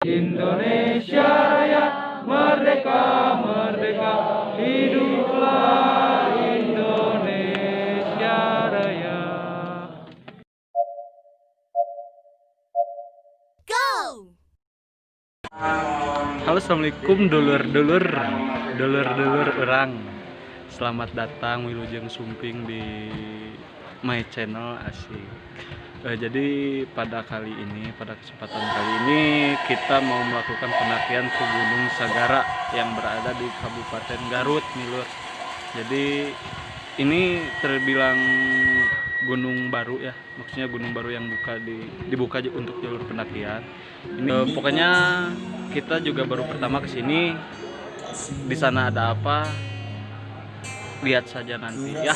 Indonesia Raya, merdeka, merdeka, hiduplah Indonesia Raya. Halo, assalamualaikum dulur-dulur orang. Selamat datang wilujeng sumping di my channel asik. Jadi pada kesempatan kali ini kita mau melakukan pendakian ke Gunung Sagara yang berada di Kabupaten Garut nih lur. Jadi ini terbilang gunung baru ya, maksudnya gunung baru yang dibuka untuk jalur pendakian. Ini pokoknya kita juga baru pertama kesini. Di sana ada apa? Lihat saja nanti ya.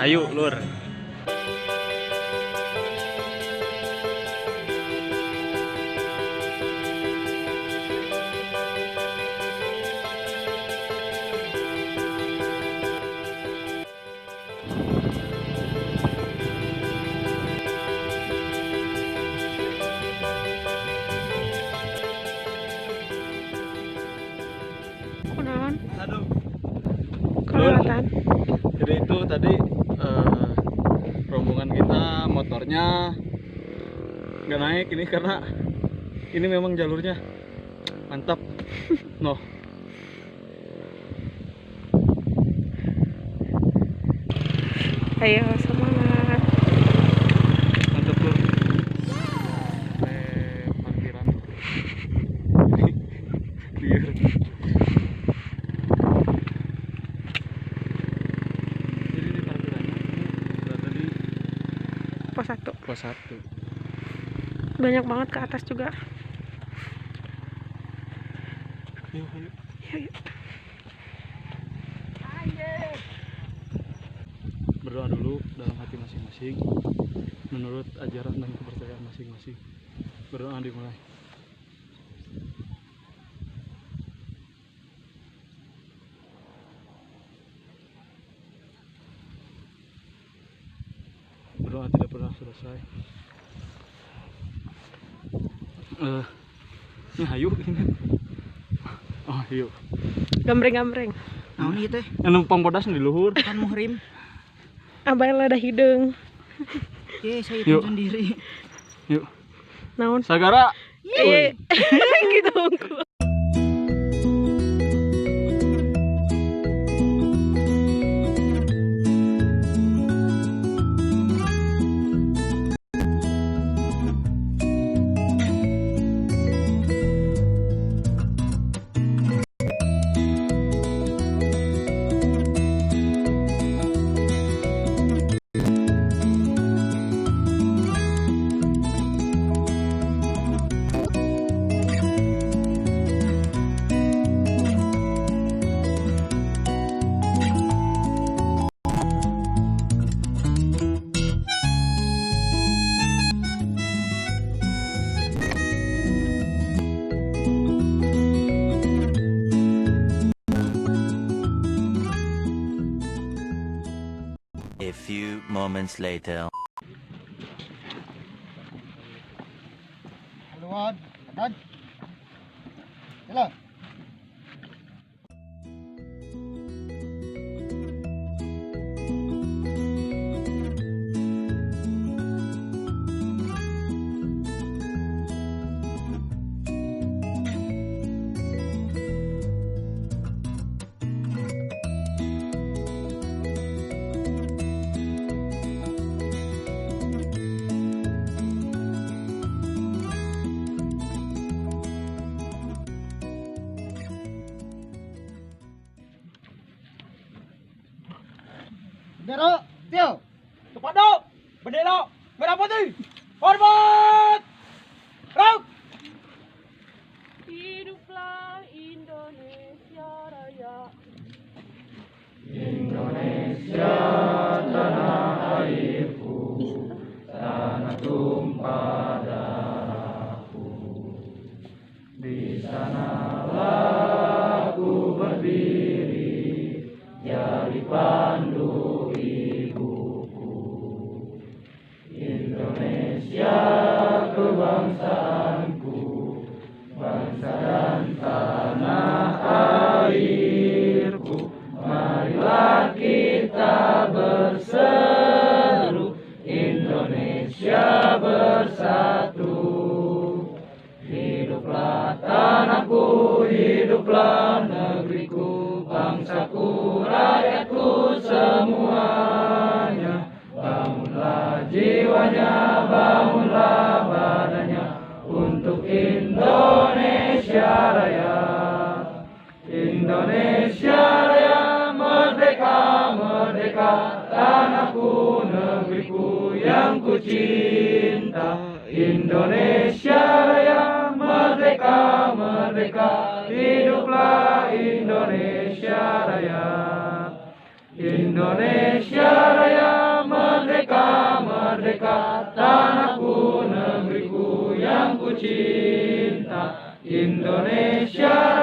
Ayo lur. Aduh. Kelewatan. Jadi itu tadi rombongan kita motornya nggak naik ini karena ini memang jalurnya mantap. Noh. Ayo semangat. Mantap lur. Parkiran. Liur. Pos 1. Banyak banget ke atas juga. Yuk, yuk. Yuk. Berdoa dulu dalam hati masing-masing menurut ajaran dan kepercayaan masing-masing. Berdoa dimulai. Berdoa tidak pernah selesai. Ini hayu ini. Oh, yuk. Gambreng-gambreng. Naon ieu teh? Anu pangbodas di luhur. Kan muhrim. Abah lada hidung. Saya Yuk. hitung sendiri. Yuk. Naon? Sagara. Iya. Gitu unggul. A few moments later. Keluar, kan? Jalan. Bendera, Tio. Kepada bendera merah putih. Hormat. Rauk. Hiduplah Indonesia Raya. Indonesia tanah airku, tanah tumpah darahku. Di sanalah aku berdiri, jadi pandu ibuku. Indonesia kebangsaanku, hiduplah negeriku, bangsaku, rakyatku semuanya. Bangunlah jiwanya, bangunlah badannya, untuk Indonesia Raya. Indonesia Raya, merdeka, merdeka, tanahku, negeriku yang ku cinta. Indonesia Raya, merdeka, merdeka, hiduplah Indonesia Raya. Indonesia Raya, merdeka, merdeka, tanahku, negeriku yang ku cinta. Indonesia